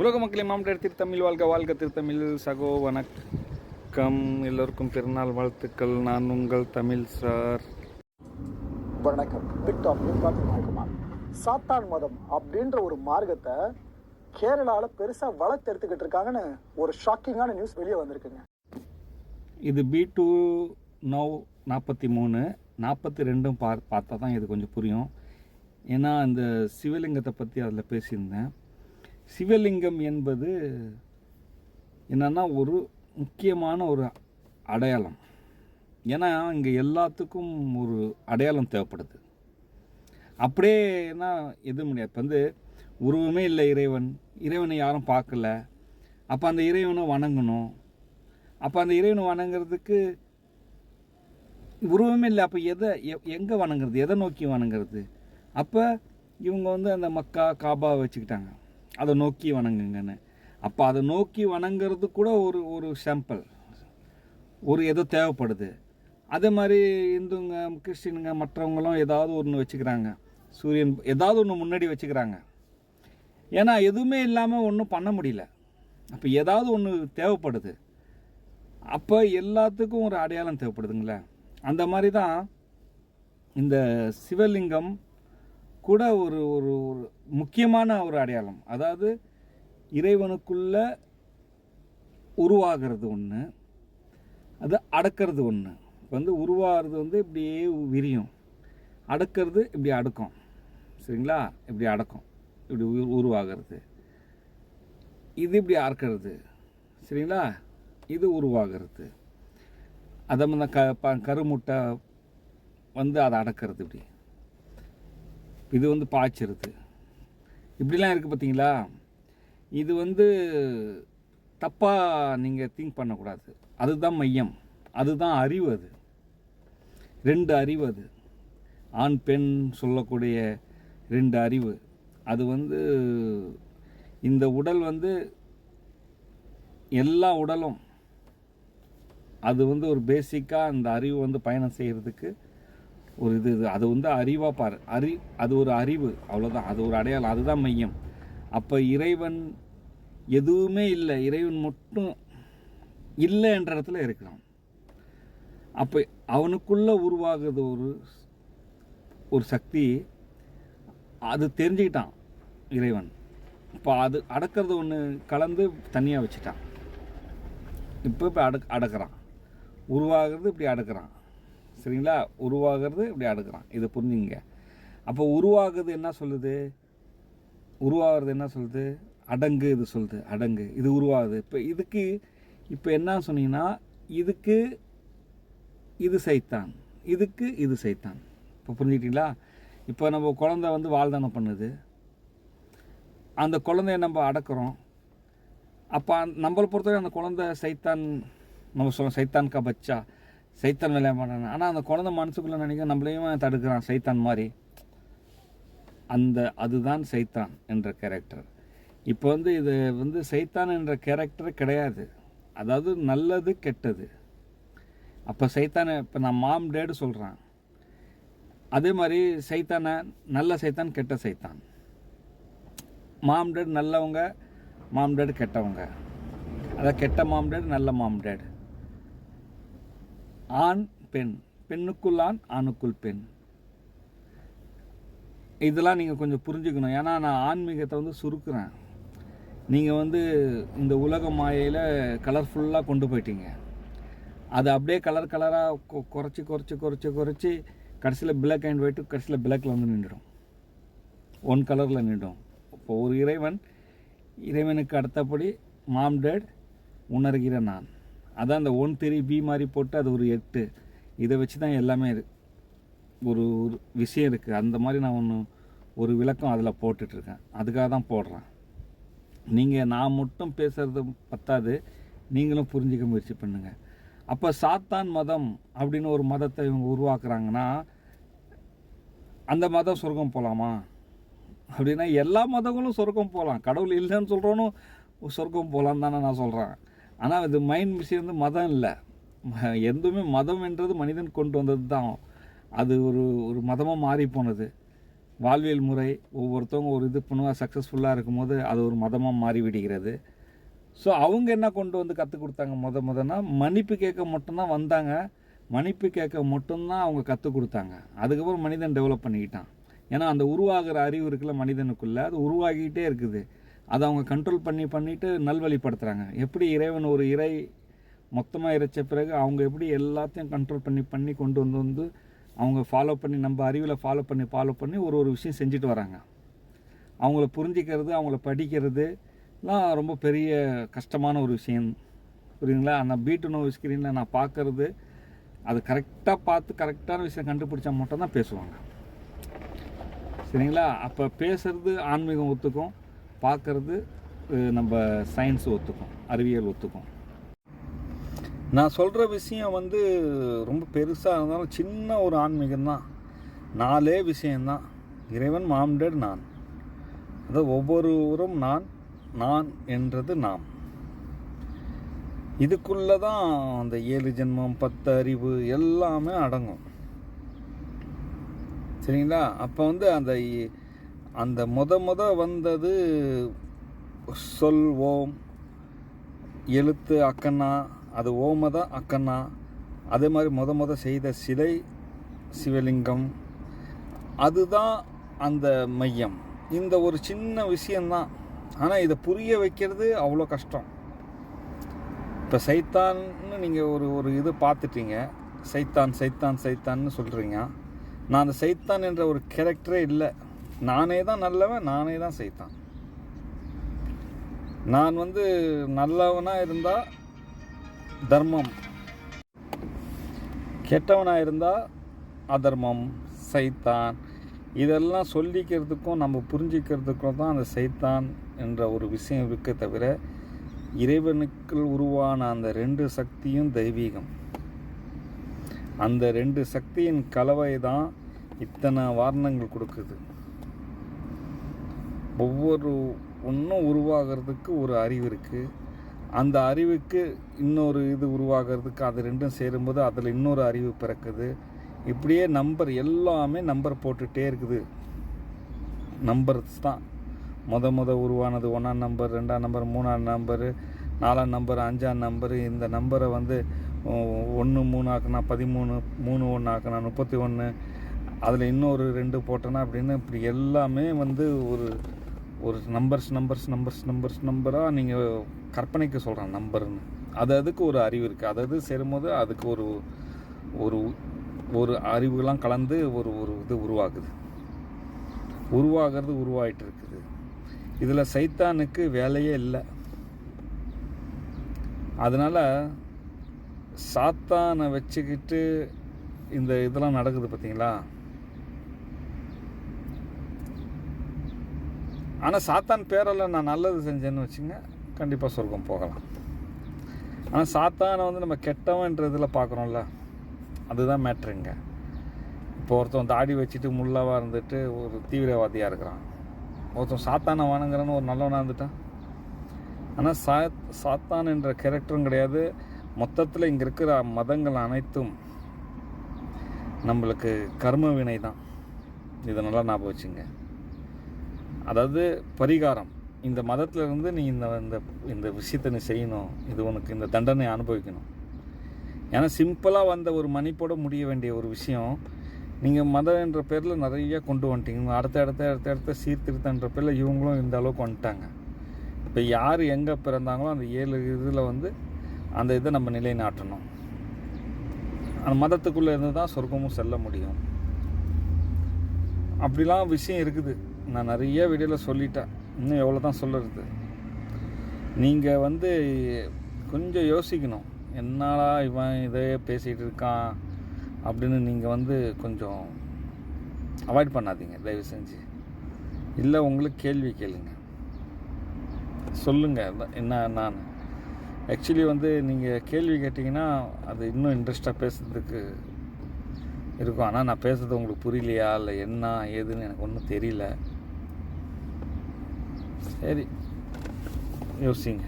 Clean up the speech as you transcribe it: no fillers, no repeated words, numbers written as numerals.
உலக மக்களை மாமலர் திருத்தமிழ் வாழ்க வாழ்க திருத்தமிழ் சகோ வணக்கம். எல்லோருக்கும் பிறநாள் வாழ்த்துக்கள். நான் உங்கள் தமிழ் சார். வணக்கம். சாத்தான் மதம் அப்படின்ற ஒரு மார்க்கத்தை கேரளால பெருசா வளர்த்தெடுத்துக்கிட்டு இருக்காங்கன்னு ஒரு ஷாக்கிங்கான நியூஸ் வெளியே வந்திருக்குங்க. இது B2 Now 43 42 பார்த்தா தான் இது கொஞ்சம் புரியும். ஏன்னா இந்த சிவலிங்கத்தை பற்றி அதில் பேசியிருந்தேன். சிவலிங்கம் என்பது என்னன்னா ஒரு முக்கியமான ஒரு அடையாளம். ஏன்னா இங்கே எல்லாத்துக்கும் ஒரு அடையாளம் தேவைப்படுது. அப்படியே என்ன எதுவும் முடியாது. இப்போ வந்து உருவமே இல்லை இறைவனை யாரும் பார்க்கல. அப்போ அந்த இறைவனை வணங்கணும். அப்போ அந்த இறைவனை வணங்குறதுக்கு உருவமே இல்லை. அப்போ எங்கே வணங்குறது, எதை நோக்கி வணங்குறது? அப்போ இவங்க வந்து அந்த மக்கா காபா வச்சுக்கிட்டாங்க, அதை நோக்கி வணங்குங்கன்னு. அப்போ அதை நோக்கி வணங்குறது கூட ஒரு சாம்பிள், ஒரு ஏதோ தேவைப்படுது. அதே மாதிரி இந்துங்க கிறிஸ்டினுங்க மற்றவங்களும் ஏதாவது ஒன்று வச்சுக்கிறாங்க, சூரியன் ஏதாவது ஒன்று முன்னாடி வச்சுக்கிறாங்க. ஏன்னா எதுவுமே இல்லாமல் ஒன்றும் பண்ண முடியல. அப்போ ஏதாவது ஒன்று தேவைப்படுது. அப்போ எல்லாத்துக்கும் ஒரு அடையாளம் தேவைப்படுதுங்களே. அந்த மாதிரி தான் இந்த சிவலிங்கம் கூட ஒரு ஒரு முக்கியமான ஒரு அடையாளம். அதாவது இறைவனுக்குள்ள உருவாகிறது ஒன்று, அது அடக்கிறது ஒன்று. இப்போ வந்து உருவாகிறது வந்து இப்படியே விரியும், அடக்கிறது இப்படி அடக்கும். சரிங்களா? இப்படி அடக்கும், இப்படி உருவாகிறது. இது இப்படி அறக்கிறது. சரிங்களா? இது உருவாகிறது. அதை வந்து கருமுட்டை வந்து அதை அடக்கிறது. இப்படி இது வந்து பாய்ச்சிருது. இப்படிலாம் இருக்குது பார்த்தீங்களா? இது வந்து தப்பாக நீங்கள் திங்க் பண்ணக்கூடாது. அதுதான் மையம், அதுதான் அறிவு. அது ரெண்டு அறிவு. அது ஆண் பெண் சொல்லக்கூடிய ரெண்டு அறிவு. அது வந்து இந்த உடல் வந்து எல்லா உடலும் அது வந்து ஒரு பேசிக்காக அந்த அறிவு வந்து பயணம் செய்கிறதுக்கு ஒரு இது. அது வந்து அறிவாக பாரு, அது ஒரு அறிவு, அவ்வளோதான். அது ஒரு அடையாளம், அதுதான் மையம். அப்போ இறைவன் எதுவுமே இல்லை, இறைவன் மட்டும் இல்லை என்ற இடத்துல இருக்கிறான். அப்போ அவனுக்குள்ளே உருவாகுது ஒரு சக்தி. அது தெரிஞ்சுக்கிட்டான் இறைவன். இப்போ அது அடக்கிறது ஒன்று கலந்து தனியாக வச்சுட்டான். இப்போ அடக்கிறான். உருவாகிறது இப்படி அடக்கிறான். சரிங்களா? உருவாகிறது இப்படி அடுக்கிறான். இதை புரிஞ்சுங்க. அப்போ உருவாகுது என்ன சொல்லுது? உருவாகிறது என்ன சொல்லுது? அடங்கு. இது சொல்லுது அடங்கு. இது உருவாகுது. இப்போ என்ன சொன்னீங்கன்னா, இதுக்கு இது சைத்தான், இதுக்கு இது சைத்தான். இப்போ புரிஞ்சுக்கிட்டீங்களா? இப்போ நம்ம குழந்தை வந்து வாழ்தானம் பண்ணுது, அந்த குழந்தைய நம்ம அடக்கிறோம். அப்போ நம்மளை பொறுத்தவரை அந்த குழந்தை சைத்தான், நம்ம சொல்கிறோம் சைத்தான் கா பச்சா, சைத்தான் விளையாட மாட்டாங்க. ஆனால் அந்த குழந்தை மனசுக்குள்ளே நினைக்க நம்மளையும் தடுக்கிறான் சைத்தான் மாதிரி. அதுதான் சைத்தான் என்ற கேரக்டர். இப்போ வந்து இது வந்து சைத்தான் என்ற கேரக்டர் கிடையாது. அதாவது நல்லது கெட்டது. அப்போ சைத்தானை இப்போ நான் மாம் டேடு சொல்கிறேன். அதே மாதிரி சைத்தானை நல்ல சைத்தான் கெட்ட சைத்தான். மாம் டேடு நல்லவங்க, மாம் டேடு கெட்டவங்க. அதாவது கெட்ட மாம் டேடு, நல்ல மாம் டேடு. ஆண் பெண், பெண்ணுக்குள் ஆண், ஆணுக்குள் பெண். இதெல்லாம் நீங்கள் கொஞ்சம் புரிஞ்சுக்கணும். ஏன்னா நான் ஆன்மீகத்தை வந்து சுருக்குறேன். நீங்கள் வந்து இந்த உலக மாயையில் கலர்ஃபுல்லாக கொண்டு போயிட்டீங்க. அது அப்படியே கலராக குறைச்சி கடைசியில் பிளாக் அண்ட் ஒயிட்டு, கடைசியில் பிளாக்கில் வந்து நின்றுடும், ஒன் கலரில் நின்றுடும். இப்போ ஒரு இறைவனுக்கு அடுத்தபடி மாம் டேட், உணர்கிற நான். அதான் அந்த 1 3 B மாதிரி போட்டு அது ஒரு 8. இதை வச்சு தான் எல்லாமே ஒரு விஷயம் இருக்குது. அந்த மாதிரி நான் ஒரு விளக்கம் அதில் போட்டுட்ருக்கேன். அதுக்காக தான் போடுறேன். நான் மட்டும் பேசுகிறது பத்தாது, நீங்களும் புரிஞ்சிக்க முயற்சி பண்ணுங்கள். அப்போ சாத்தான் மதம் அப்படின்னு ஒரு மதத்தை இவங்க உருவாக்குறாங்கன்னா, அந்த மதம் சொர்க்கம் போகலாமா அப்படின்னா? எல்லா மதங்களும் சொர்க்கம் போகலாம். கடவுள் இல்லைன்னு சொல்கிறோன்னு சொர்க்கம் போகலான்னு தானே நான் சொல்கிறேன். ஆனால் இது மைண்ட் விஷயம் வந்து மதம் இல்லை. எதுவுமே மதம் என்றது மனிதன் கொண்டு வந்தது தான். அது ஒரு மதமாக மாறி போனது. வாழ்வியல் முறை ஒவ்வொருத்தவங்க ஒரு இது பண்ணுவா சக்ஸஸ்ஃபுல்லாக இருக்கும்போது அது ஒரு மதமாக மாறி விடுகிறது. ஸோ அவங்க என்ன கொண்டு வந்து கற்றுக் கொடுத்தாங்க முதன்னா மன்னிப்பு கேட்க மட்டும்தான் வந்தாங்க. மன்னிப்பு கேட்க மட்டும்தான் அவங்க கற்றுக் கொடுத்தாங்க. அதுக்கப்புறம் மனிதன் டெவலப் பண்ணிக்கிட்டான். ஏன்னா அந்த உருவாகிற அறிவு இருக்குல்ல மனிதனுக்குள்ளே, அது உருவாகிக்கிட்டே இருக்குது. அதை அவங்க கண்ட்ரோல் பண்ணிவிட்டு நல்வழிப்படுத்துகிறாங்க. எப்படி இறைவன் ஒரு இறை மொத்தமாக இறைச்ச பிறகு அவங்க எப்படி எல்லாத்தையும் கண்ட்ரோல் பண்ணி கொண்டு வந்து அவங்க ஃபாலோ பண்ணி நம்ம அறிவில் ஃபாலோ பண்ணி ஒரு விஷயம் செஞ்சுட்டு வராங்க. அவங்கள புரிஞ்சிக்கிறது, அவங்கள படிக்கிறதுலாம் ரொம்ப பெரிய கஷ்டமான ஒரு விஷயம். புரியுதுங்களா? நான் பீட்டு நோவு ஸ்க்ரீனில் நான் பார்க்குறது, அது கரெக்டாக பார்த்து கரெக்டான விஷயம் கண்டுபிடிச்சா மட்டும்தான் பேசுவாங்க. சரிங்களா? அப்போ பேசுகிறது ஆன்மீகம் ஒத்துக்கும், பார்க்குறது நம்ம சயின்ஸ் ஒத்துக்கும், அறிவியல் ஒத்துக்கும். நான் சொல்கிற விஷயம் வந்து ரொம்ப பெருசாக இருந்தாலும் சின்ன ஒரு ஆன்மீகம்தான். 4 விஷயந்தான். இறைவன், மாம்டர், நான். அதாவது ஒவ்வொருவரும் நான் என்றது நாம். இதுக்குள்ளே தான் அந்த 7 ஜென்மம், 10 அறிவு எல்லாமே அடங்கும். சரிங்களா? அப்போ வந்து அந்த முத வந்தது சொல், ஓம், எழுத்து அக்கன்னா, அது ஓம தான் அக்கன்னா. அதே மாதிரி முத செய்த சிலை சிவலிங்கம், அதுதான் அந்த மையம். இந்த ஒரு சின்ன விஷயந்தான். ஆனால் இதை புரிய வைக்கிறது அவ்வளோ கஷ்டம். இப்போ சைத்தான்னு நீங்கள் ஒரு இது பார்த்துட்டீங்க, சைத்தான்னு சொல்கிறீங்க. நான் அந்த சைத்தான் என்ற ஒரு கேரக்டரே இல்லை. நானே தான் நல்லவன், நானே தான் சைத்தான். நான் வந்து நல்லவனாக இருந்தால் தர்மம், கெட்டவனாக இருந்தால் அதர்மம், சைத்தான். இதெல்லாம் சொல்லிக்கிறதுக்கும் நம்ம புரிஞ்சிக்கிறதுக்கும் தான் அந்த சைத்தான் என்ற ஒரு விஷயம் இருக்க தவிர, இறைவனுக்குள் உருவான அந்த 2 சக்தியும் தெய்வீகம். அந்த 2 சக்தியின் கலவை தான் இத்தனை வாரணங்கள் கொடுக்குது. ஒவ்வொரு ஒன்றும் உருவாகிறதுக்கு ஒரு அறிவு இருக்குது. அந்த அறிவுக்கு இன்னொரு இது உருவாகிறதுக்கு அது 2ம் சேரும்போது அதில் இன்னொரு அறிவு பிறக்குது. இப்படியே நம்பர் எல்லாமே நம்பர் போட்டுகிட்டே இருக்குது. நம்பர்ஸ் தான் முத உருவானது. 1ஆம் நம்பர், 2ஆம் நம்பர், 3ஆம் நம்பரு, 4ஆம் நம்பர், 5ஆம் நம்பரு. இந்த நம்பரை வந்து 1 3 ஆக்குனா 13, 3 1 ஆக்குனா 31, அதில் இன்னொரு 2 போட்டோன்னா அப்படின்னு இப்படி எல்லாமே வந்து ஒரு நம்பராக நீங்கள் கற்பனைக்கு சொல்கிறேன் நம்பர்னு. அதுக்கு ஒரு அறிவு இருக்குது. அது சேரும்போது அதுக்கு ஒரு அறிவுலாம் கலந்து ஒரு இது உருவாகிட்டு இருக்குது. இதில் சைத்தானுக்கு வேலையே இல்லை. அதனால் சாத்தானை வச்சுக்கிட்டு இந்த இதெல்லாம் நடக்குது பார்த்தீங்களா? ஆனால் சாத்தான் பேரில் நான் நல்லது செஞ்சேன்னு வச்சுங்க, கண்டிப்பாக சொர்க்கம் போகலாம். ஆனால் சாத்தானை வந்து நம்ம கெட்டவன்ற இதில் பார்க்குறோம்ல, அதுதான் மேட்ருங்க. இப்போ ஒருத்தன் தாடி வச்சுட்டு முள்ளாவாக இருந்துட்டு ஒரு தீவிரவாதியாக இருக்கிறான். ஒருத்தன் சாத்தானை வணங்குறன்னு ஒரு நல்லவனாக இருந்துட்டான். ஆனால் சாத்தான் என்ற கேரக்டரும் கிடையாது. மொத்தத்தில் இங்கே இருக்கிற மதங்கள் அனைத்தும் நம்மளுக்கு கர்ம வினை தான். இதை நல்லா ஞாபகம் வச்சுங்க. அதாவது பரிகாரம். இந்த மதத்திலிருந்து நீ இந்த விஷயத்தை நீ செய்யணும், இது உனக்கு இந்த தண்டனை அனுபவிக்கணும். ஏன்னா சிம்பிளாக வந்த ஒரு மன்னிப்போட முடிய வேண்டிய ஒரு விஷயம் நீங்கள் மதம் என்ற பேரில் நிறைய கொண்டு வந்துட்டீங்க. அடுத்த சீர்திருத்தன்ற பேரில் இவங்களும் இந்த அளவுக்கு வந்துட்டாங்க. இப்போ யார் எங்கே பிறந்தாங்களோ அந்த 7 இதில் வந்து அந்த இதை நம்ம நிலைநாட்டணும். அந்த மதத்துக்குள்ளே இருந்து தான் சொர்க்கமும் செல்ல முடியும். அப்படிலாம் விஷயம் இருக்குது. நான் நிறைய வீடியோவில் சொல்லிட்டேன். இன்னும் எவ்வளோ தான் சொல்லுறது. நீங்கள் வந்து கொஞ்சம் யோசிக்கணும். என்னடா இவன் இதே பேசிகிட்டு இருக்கான் அப்படின்னு நீங்கள் வந்து கொஞ்சம் அவாய்ட் பண்ணாதீங்க தயவு செஞ்சு. இல்லை உங்களுக்கு கேள்வி கேளுங்க, சொல்லுங்கள். என்ன நான் ஆக்சுவலி வந்து நீங்கள் கேள்வி கேட்டிங்கன்னா அது இன்னும் இன்ட்ரெஸ்டாக பேசுறதுக்கு இருக்கும். ஆனால் நான் பேசுகிறது உங்களுக்கு புரியலையா இல்லை என்ன ஏதுன்னு எனக்கு ஒன்றும் தெரியல. சரி, யோசிங்க.